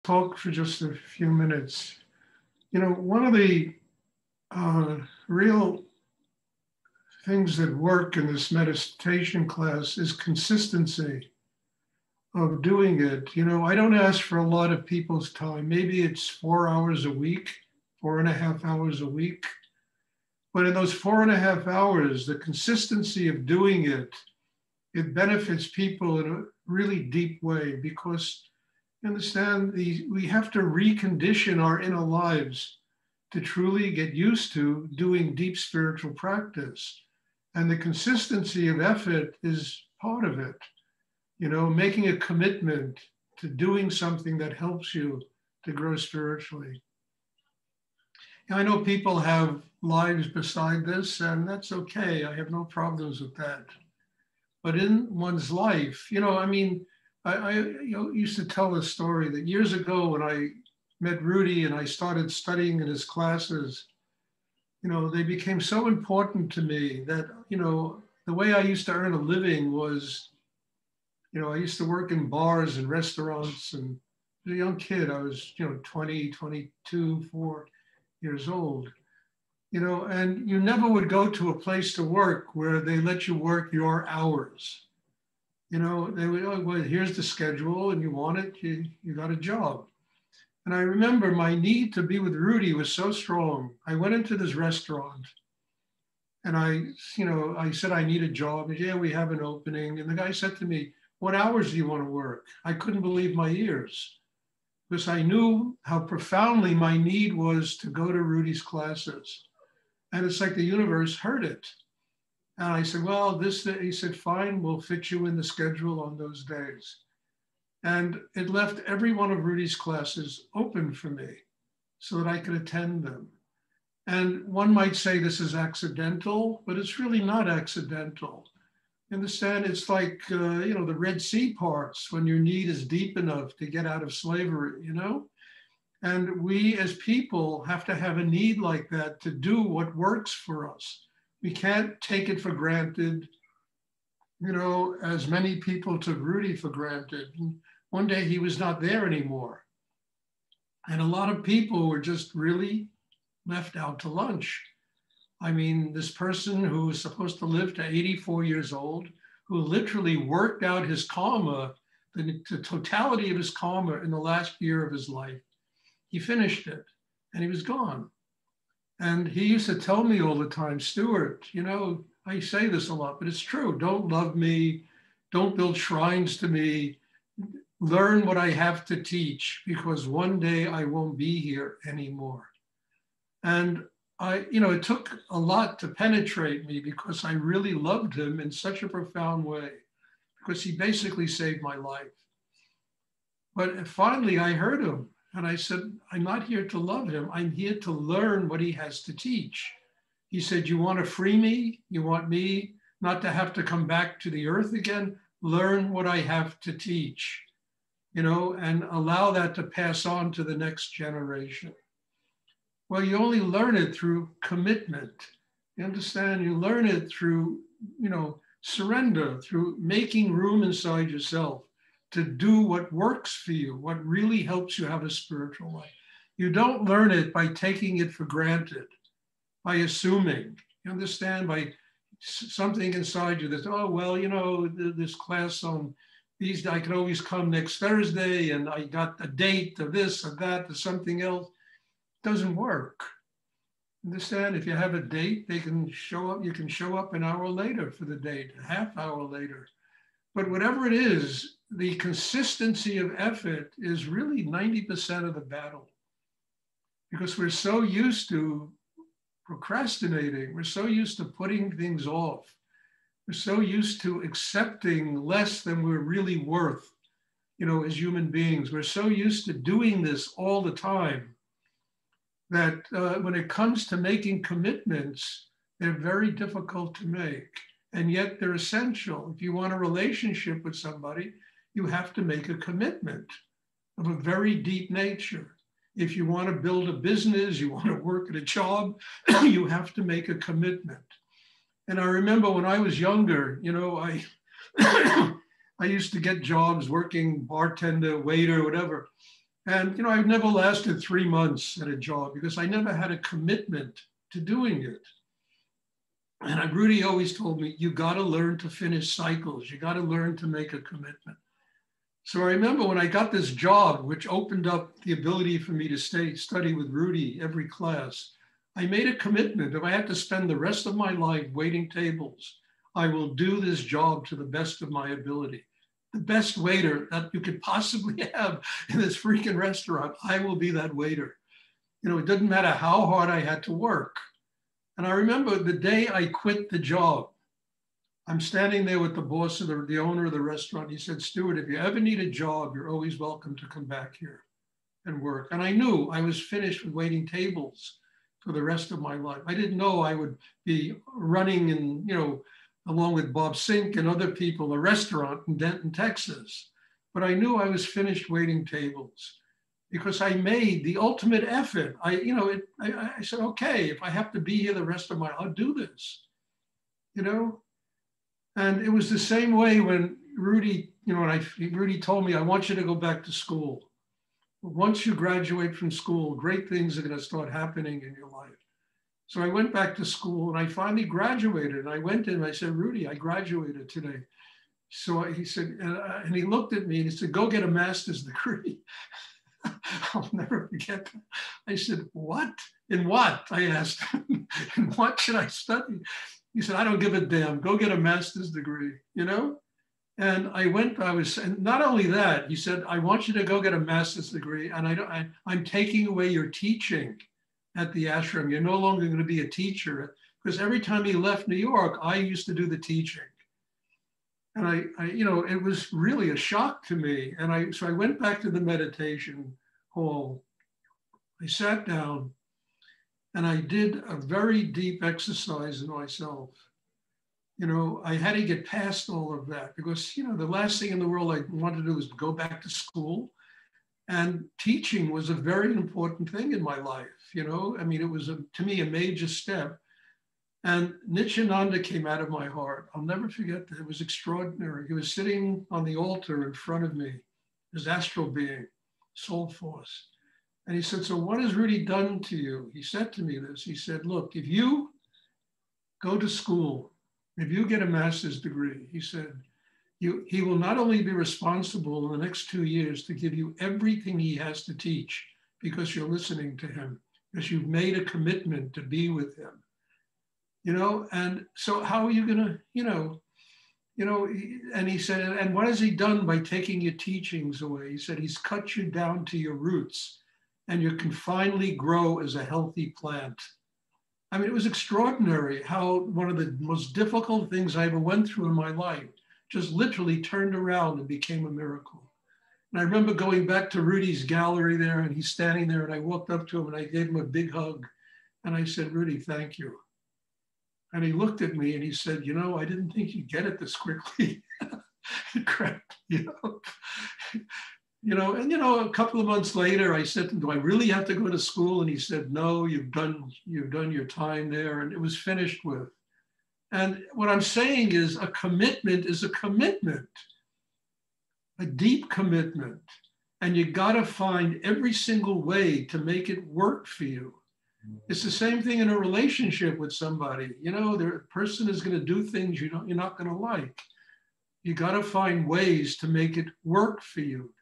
talk for just a few minutes. One of the real things that work in this meditation class is consistency of doing it. I don't ask for a lot of people's time. Maybe it's 4 hours a week, 4.5 hours a week. But in those 4.5 hours, the consistency of doing it benefits people in a really deep way because understand we have to recondition our inner lives to truly get used to doing deep spiritual practice. And the consistency of effort is part of it. Making a commitment to doing something that helps you to grow spiritually. I know people have lives beside this, and that's okay. I have no problems with that. But in one's life, I used to tell a story that years ago when I met Rudy and I started studying in his classes, they became so important to me that, the way I used to earn a living was, I used to work in bars and restaurants, and as a young kid, I was, 20, 22, 4 years old, and you never would go to a place to work where they let you work your hours. They would, oh, well, here's the schedule and you want it, you got a job. And I remember my need to be with Rudy was so strong. I went into this restaurant and I said, I need a job. And yeah, we have an opening. And the guy said to me, what hours do you want to work? I couldn't believe my ears because I knew how profoundly my need was to go to Rudy's classes. And it's like the universe heard it. And I said, well, he said, fine, we'll fit you in the schedule on those days. And it left every one of Rudy's classes open for me so that I could attend them. And one might say this is accidental, but it's really not accidental. Understand? It's like, the Red Sea parts when your need is deep enough to get out of slavery, And we as people have to have a need like that to do what works for us. We can't take it for granted, as many people took Rudy for granted. And one day he was not there anymore. And a lot of people were just really left out to lunch. I mean, this person who was supposed to live to 84 years old, who literally worked out his karma, the totality of his karma in the last year of his life, he finished it and he was gone. And he used to tell me all the time, Stuart, I say this a lot, but it's true. Don't love me. Don't build shrines to me. Learn what I have to teach because one day I won't be here anymore. And it took a lot to penetrate me because I really loved him in such a profound way because he basically saved my life. But finally I heard him. And I said, I'm not here to love him. I'm here to learn what he has to teach. He said, you want to free me? You want me not to have to come back to the earth again? Learn what I have to teach, and allow that to pass on to the next generation. Well, you only learn it through commitment. You understand? You learn it through, surrender, through making room inside yourself to do what works for you, what really helps you have a spiritual life. You don't learn it by taking it for granted, by assuming, you understand, by something inside you that's, oh, well, this class on these, I can always come next Thursday and I got a date of this or that or something else. It doesn't work. Understand? If you have a date, they can show up, you can show up an hour later for the date, a half hour later. But whatever it is, the consistency of effort is really 90% of the battle because we're so used to procrastinating. We're so used to putting things off. We're so used to accepting less than we're really worth, as human beings. We're so used to doing this all the time that when it comes to making commitments, they're very difficult to make. And yet they're essential. If you want a relationship with somebody, you have to make a commitment of a very deep nature. If you want to build a business, you want to work at a job, you have to make a commitment. And I remember when I was younger, I used to get jobs working bartender, waiter, whatever. And, I've never lasted 3 months at a job because I never had a commitment to doing it. And Rudy always told me, you got to learn to finish cycles. You got to learn to make a commitment. So I remember when I got this job, which opened up the ability for me to study with Rudy every class, I made a commitment. If I had to spend the rest of my life waiting tables, I will do this job to the best of my ability. The best waiter that you could possibly have in this freaking restaurant, I will be that waiter. It didn't matter how hard I had to work. And I remember the day I quit the job, I'm standing there with the boss of the owner of the restaurant. He said, Stuart, if you ever need a job, you're always welcome to come back here and work. And I knew I was finished with waiting tables for the rest of my life. I didn't know I would be running and, along with Bob Sink and other people, a restaurant in Denton, Texas. But I knew I was finished waiting tables because I made the ultimate effort. I said, okay, if I have to be here the rest of my life, I'll do this, And it was the same way when Rudy, Rudy told me, I want you to go back to school. Once you graduate from school, great things are going to start happening in your life. So I went back to school and I finally graduated. And I went in and I said, Rudy, I graduated today. So he said, and he looked at me and he said, go get a master's degree. I'll never forget that. I said, what? In what? I asked him. In what should I study? He said, I don't give a damn. Go get a master's degree, And and not only that, he said, I want you to go get a master's degree. And I'm taking away your teaching at the ashram. You're no longer going to be a teacher. Because every time he left New York, I used to do the teaching. And it was really a shock to me. And so I went back to the meditation hall. I sat down and I did a very deep exercise in myself. I had to get past all of that because, the last thing in the world I wanted to do was go back to school. And teaching was a very important thing in my life. It was, to me, a major step. And Nityananda came out of my heart. I'll never forget that. It was extraordinary. He was sitting on the altar in front of me, his astral being, soul force. And he said, so what has Rudy done to you? He said to me this. He said, look, if you go to school, if you get a master's degree, he said, he will not only be responsible in the next 2 years to give you everything he has to teach because you're listening to him, because you've made a commitment to be with him. And so how are you going to, and he said, and what has he done by taking your teachings away? He said, he's cut you down to your roots and you can finally grow as a healthy plant. I mean, it was extraordinary how one of the most difficult things I ever went through in my life just literally turned around and became a miracle. And I remember going back to Rudy's gallery there and he's standing there and I walked up to him and I gave him a big hug. And I said, Rudy, thank you. And he looked at me and he said, I didn't think you'd get it this quickly. It cracked me up. And a couple of months later, I said to him, do I really have to go to school? And he said, no, you've done your time there. And it was finished with. And what I'm saying is a commitment is a commitment, a deep commitment. And you got to find every single way to make it work for you. It's the same thing in a relationship with somebody. The person is going to do things you're not going to like. You got to find ways to make it work for you.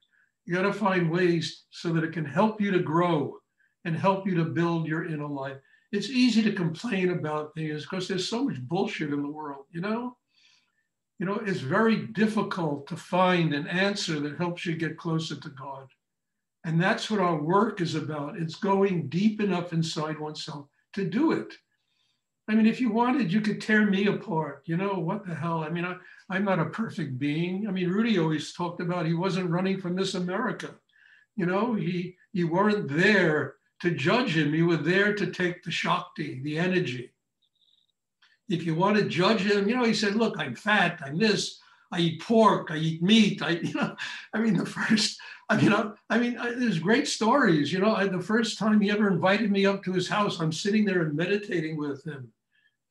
You got to find ways so that it can help you to grow and help you to build your inner life. It's easy to complain about things because there's so much bullshit in the world, It's very difficult to find an answer that helps you get closer to God. And that's what our work is about. It's going deep enough inside oneself to do it. I mean, if you wanted, you could tear me apart. What the hell? I mean, I'm not a perfect being. I mean, Rudy always talked about he wasn't running for Miss America. You weren't there to judge him. You were there to take the Shakti, the energy. If you want to judge him, he said, look, I'm fat, I'm this, I eat pork, I eat meat. There's great stories. The first time he ever invited me up to his house, I'm sitting there and meditating with him.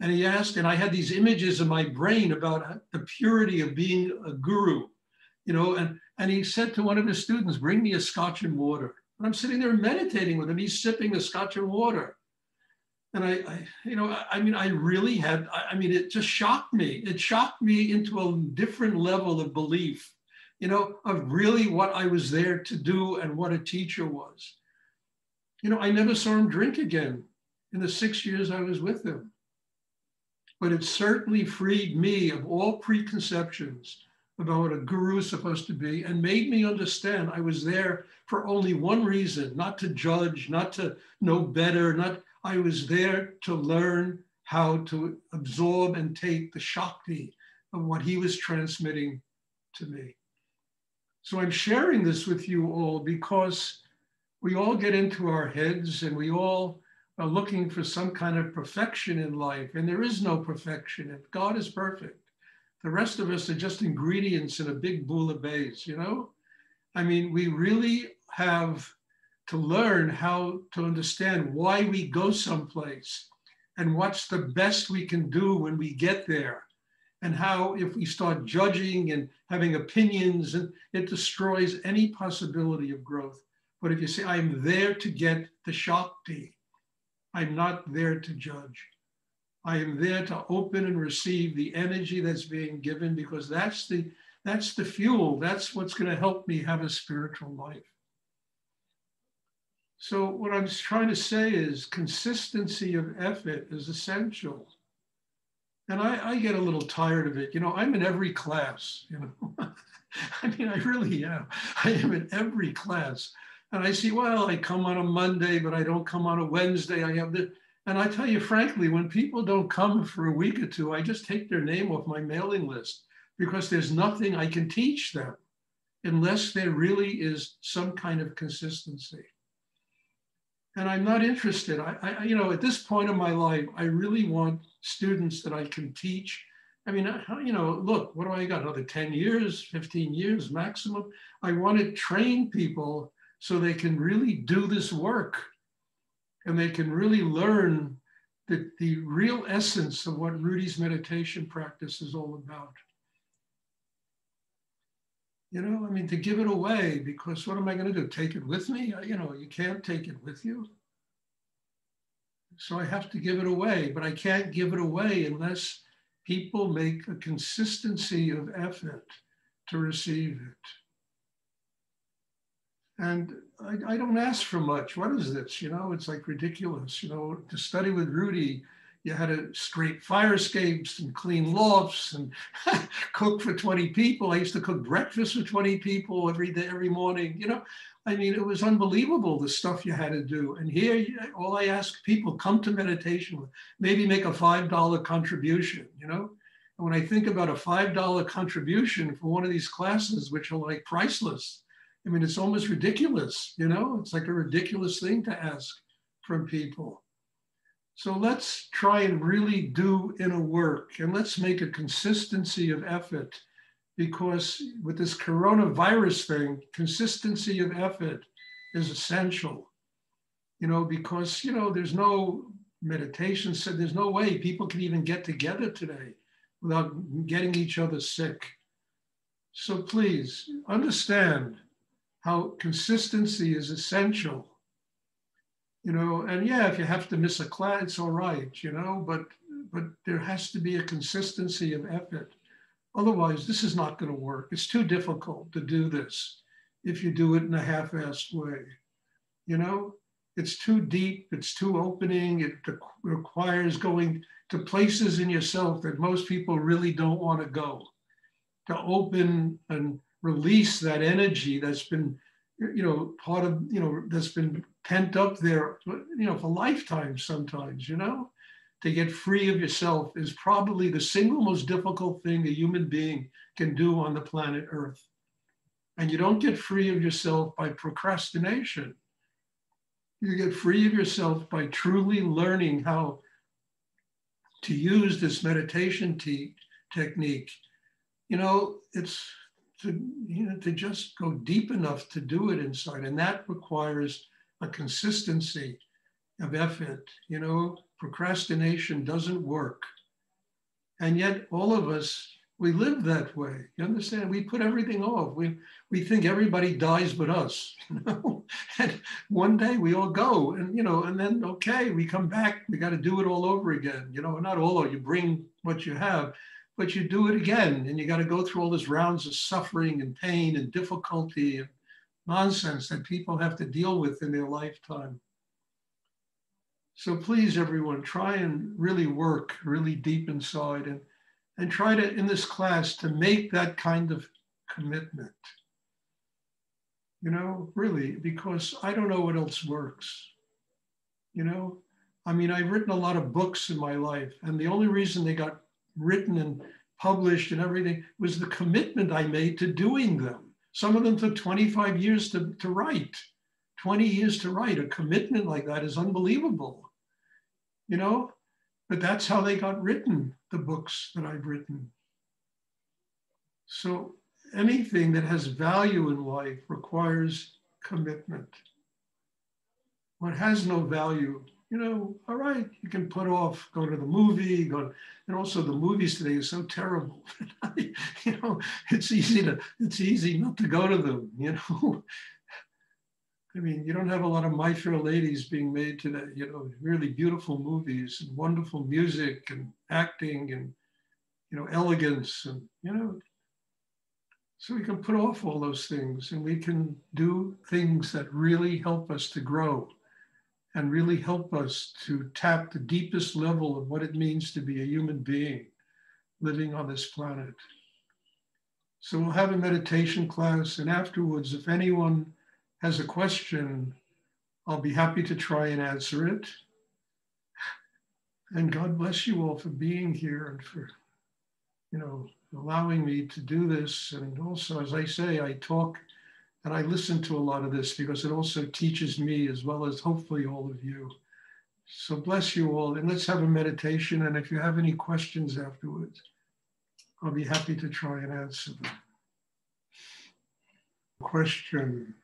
And he asked, and I had these images in my brain about the purity of being a guru, and he said to one of his students, bring me a scotch and water. And I'm sitting there meditating with him. He's sipping the scotch and water. And I really had, it just shocked me. It shocked me into a different level of belief, of really what I was there to do and what a teacher was. I never saw him drink again in the 6 years I was with him. But it certainly freed me of all preconceptions about what a guru is supposed to be and made me understand I was there for only one reason, not to judge, not to know better, I was there to learn how to absorb and take the Shakti of what he was transmitting to me. So I'm sharing this with you all because we all get into our heads and we all are looking for some kind of perfection in life, and there is no perfection. If God is perfect, the rest of us are just ingredients in a big bouillabaisse, we really have to learn how to understand why we go someplace and what's the best we can do when we get there. And how if we start judging and having opinions, and it destroys any possibility of growth. But if you say, I'm there to get the Shakti, I'm not there to judge. I am there to open and receive the energy that's being given, because that's the fuel. That's what's going to help me have a spiritual life. So what I'm trying to say is consistency of effort is essential. And I get a little tired of it. I'm in every class, I really am. I am in every class. And I see, well, I come on a Monday, but I don't come on a Wednesday. And I tell you, frankly, when people don't come for a week or two, I just take their name off my mailing list, because there's nothing I can teach them unless there really is some kind of consistency. And I'm not interested. At this point in my life, I really want students that I can teach. Look, what do I got? Another 10 years, 15 years maximum. I want to train people so they can really do this work and they can really learn the real essence of what Rudy's meditation practice is all about. To give it away, because what am I going to do? Take it with me? You can't take it with you. So I have to give it away, but I can't give it away unless people make a consistency of effort to receive it. And I don't ask for much. What is this? It's like ridiculous. To study with Rudy, you had to scrape fire escapes and clean lofts and cook for 20 people. I used to cook breakfast for 20 people every day, every morning. It was unbelievable, the stuff you had to do. And here, all I ask people, come to meditation, maybe make a $5 contribution, And when I think about a $5 contribution for one of these classes, which are like priceless, it's almost ridiculous, It's like a ridiculous thing to ask from people. So let's try and really do inner work, and let's make a consistency of effort, because with this coronavirus thing, consistency of effort is essential, because, there's no meditation, so there's no way people can even get together today without getting each other sick. So please understand how consistency is essential. And yeah, if you have to miss a class, it's all right, but there has to be a consistency of effort. Otherwise, this is not going to work. It's too difficult to do this if you do it in a half-assed way. It's too deep, it's too opening, it requires going to places in yourself that most people really don't want to go, to open and release that energy that's been, part of, that's been pent up there, for lifetimes sometimes, To get free of yourself is probably the single most difficult thing a human being can do on the planet Earth. And you don't get free of yourself by procrastination. You get free of yourself by truly learning how to use this meditation technique. It's to just go deep enough to do it inside. And that requires a consistency of effort. Procrastination doesn't work. And yet all of us We live that way. You understand? We put everything off. We think everybody dies but us, you know? And one day we all go and, you know, and then, okay, we come back, we got to do it all over again. You know, not all, you bring what you have, but you do it again. And you got to go through all these rounds of suffering and pain and difficulty and nonsense that people have to deal with in their lifetime. So please, everyone, try and really work really deep inside and try to, in this class, to make that kind of commitment. You know, really, because I don't know what else works. You know, I mean, I've written a lot of books in my life, and the only reason they got written and published and everything was the commitment I made to doing them. Some of them took 25 years to write, 20 years to write. A commitment like that is unbelievable. You know, but that's how they got written, the books that I've written. So anything that has value in life requires commitment. What has no value, you know, all right, you can put off, go to the movie, and also the movies today are so terrible. You know, it's easy not to go to them, you know. I mean, you don't have a lot of My Fair Ladies being made today, you know, really beautiful movies and wonderful music and acting and, you know, elegance and, you know, so we can put off all those things and we can do things that really help us to grow and really help us to tap the deepest level of what it means to be a human being living on this planet. So we'll have a meditation class, and afterwards, if anyone has a question, I'll be happy to try and answer it. And God bless you all for being here and for, you know, allowing me to do this. And also, as I say, I talk and I listen to a lot of this because it also teaches me as well as hopefully all of you. So bless you all, and let's have a meditation. And if you have any questions afterwards, I'll be happy to try and answer them. Question.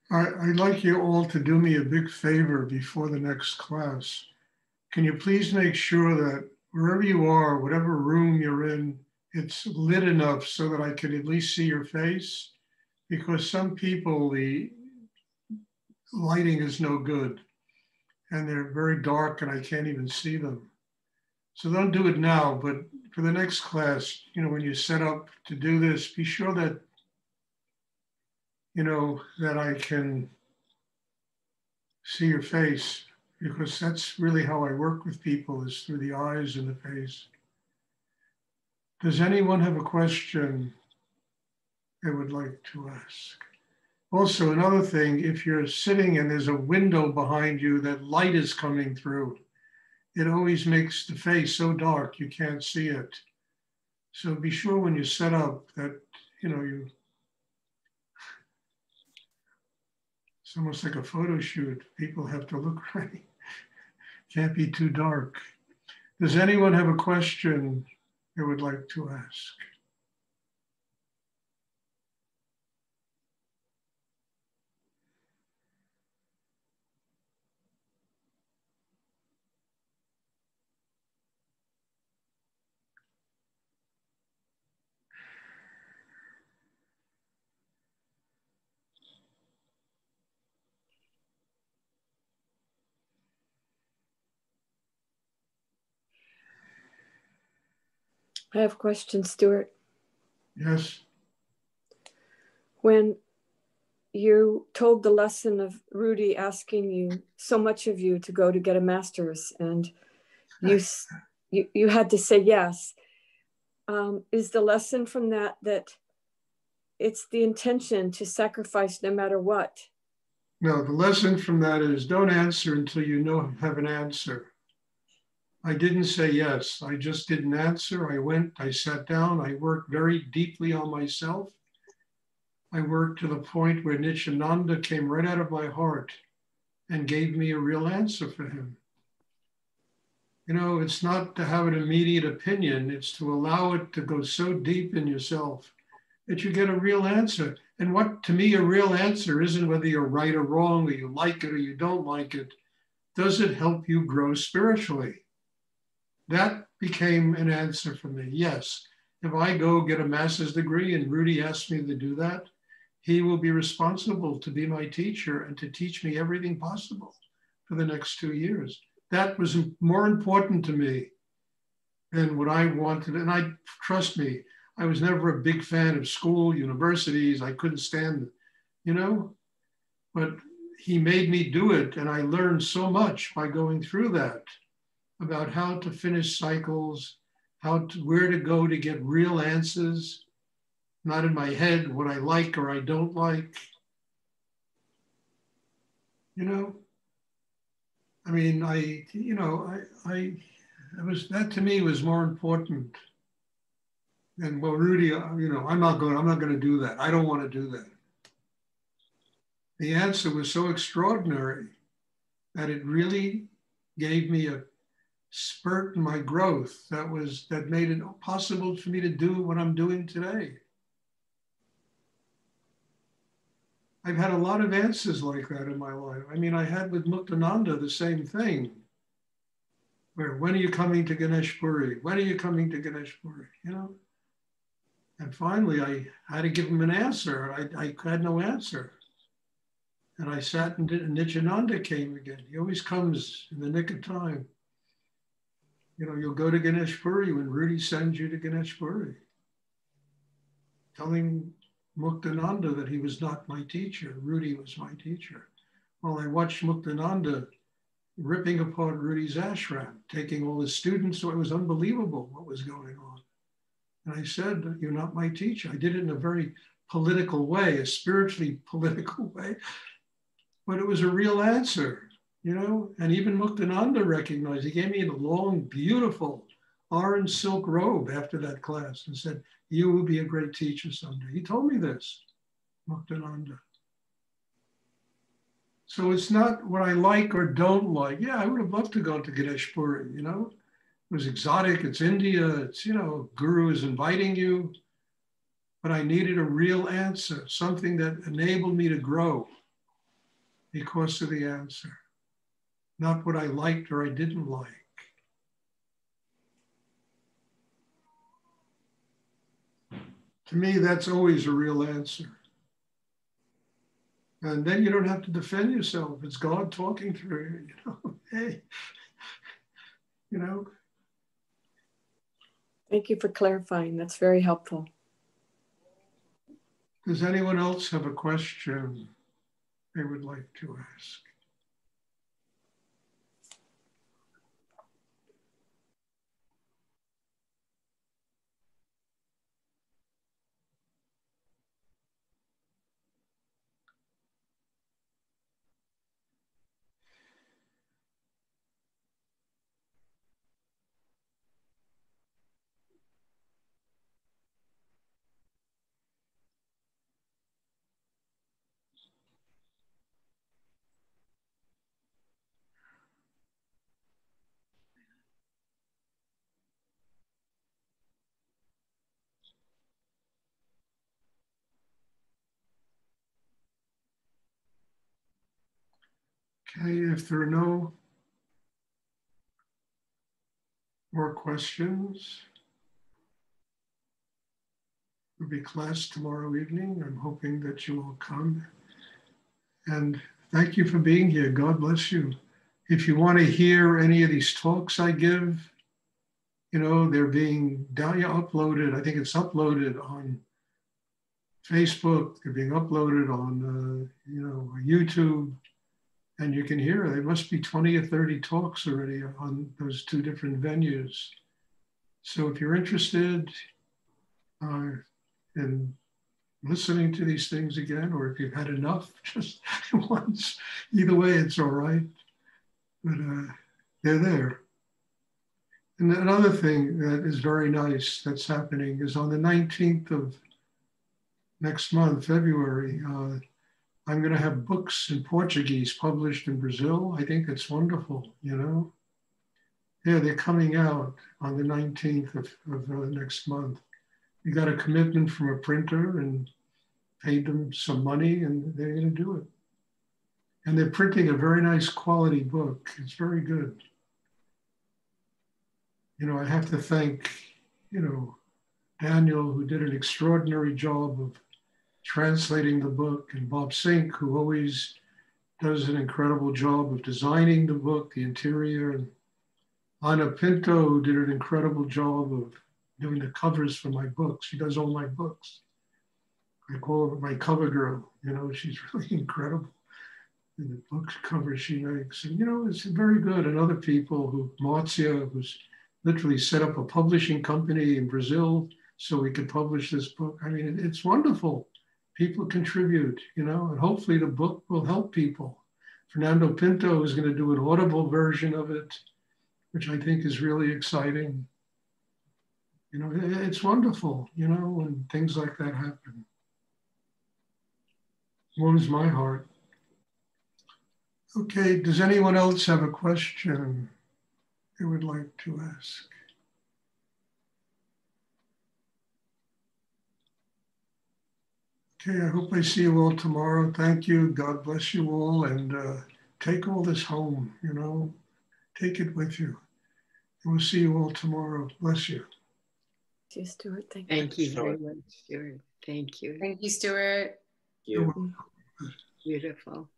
I'd like you all to do me a big favor before the next class. Can you please make sure that wherever you are, whatever room you're in, it's lit enough so that I can at least see your face? Because some people, the lighting is no good and they're very dark and I can't even see them. So don't do it now, but for the next class, you know, when you set up to do this, be sure that, you know, that I can see your face, because that's really how I work with people, is through the eyes and the face. Does anyone have a question they would like to ask? Also, another thing, if you're sitting and there's a window behind you that light is coming through, it always makes the face so dark you can't see it. So be sure when you set up that, you know, it's almost like a photo shoot. People have to look right. Can't be too dark. Does anyone have a question they would like to ask? I have a question, Stuart. Yes. When you told the lesson of Rudy asking you so much of you to go to get a master's, and you had to say yes, is the lesson from that it's the intention to sacrifice no matter what? No, the lesson from that is don't answer until you have an answer. I didn't say yes. I just didn't answer. I went, I sat down, I worked very deeply on myself. I worked to the point where Nityananda came right out of my heart and gave me a real answer for him. You know, it's not to have an immediate opinion, it's to allow it to go so deep in yourself that you get a real answer. And what, to me, a real answer isn't whether you're right or wrong, or you like it or you don't like it. Does it help you grow spiritually? That became an answer for me. Yes, if I go get a master's degree and Rudy asks me to do that, he will be responsible to be my teacher and to teach me everything possible for the next 2 years. That was more important to me than what I wanted. And I, trust me, I was never a big fan of school, universities. I couldn't stand it, you know, but he made me do it. And I learned so much by going through that about how to finish cycles, where to go to get real answers, not in my head, what I like or I don't like. You know, I mean, that to me was more important than, well, Rudy, I'm not going to do that. I don't want to do that. The answer was so extraordinary that it really gave me a spurt in my growth that made it possible for me to do what I'm doing today. I've had a lot of answers like that in my life. I mean, I had with Muktananda the same thing. Where, when are you coming to Ganesh Puri? When are you coming to Ganesh Puri? You know? And finally, I had to give him an answer. I had no answer. And I sat and Nityananda came again. He always comes in the nick of time. You know, you'll go to Ganesh Puri when Rudy sends you to Ganesh Puri. Telling Muktananda that he was not my teacher. Rudy was my teacher. Well, I watched Muktananda ripping apart Rudy's ashram, taking all his students. So it was unbelievable what was going on. And I said, you're not my teacher. I did it in a very political way, a spiritually political way, but it was a real answer, you know? And even Muktananda recognized, he gave me a long, beautiful orange silk robe after that class and said, you will be a great teacher someday. He told me this, Muktananda. So it's not what I like or don't like. Yeah, I would have loved to go to Ganesh Puri, you know? It was exotic, it's India, it's, you know, Guru is inviting you. But I needed a real answer, something that enabled me to grow because of the answer, not what I liked or I didn't like. To me, that's always a real answer. And then you don't have to defend yourself. It's God talking through you, you know, hey, you know. Thank you for clarifying. That's very helpful. Does anyone else have a question they would like to ask? Okay, if there are no more questions, there'll be class tomorrow evening. I'm hoping that you will come. And thank you for being here. God bless you. If you want to hear any of these talks I give, you know, they're being uploaded. I think it's uploaded on Facebook. They're being uploaded on, YouTube. And you can hear, there must be 20 or 30 talks already on those two different venues. So if you're interested in listening to these things again, or if you've had enough just once, either way, it's all right. But they're there. And another thing that is very nice that's happening is on the 19th of next month, February, I'm going to have books in Portuguese published in Brazil. I think it's wonderful, you know. Yeah, they're coming out on the 19th of next month. You got a commitment from a printer and paid them some money, and they're going to do it. And they're printing a very nice quality book. It's very good. You know, I have to thank, you know, Daniel, who did an extraordinary job of translating the book, and Bob Sink, who always does an incredible job of designing the book, the interior, and Ana Pinto, who did an incredible job of doing the covers for my books. She does all my books. I call her my cover girl. You know, she's really incredible. And the book covers she makes. And, you know, it's very good. And other people who, Marcia, who's literally set up a publishing company in Brazil so we could publish this book. I mean, it's wonderful. People contribute, you know, and hopefully the book will help people. Fernando Pinto is going to do an audible version of it, which I think is really exciting. You know, it's wonderful, you know, when things like that happen. Warms my heart. Okay, does anyone else have a question they would like to ask? Okay, I hope I see you all tomorrow. Thank you. God bless you all. And take all this home, you know, take it with you. And we'll see you all tomorrow. Bless you. Thank you, Stuart. Thank you very much, Stuart. Thank you. Thank you, Stuart. You're welcome. Beautiful.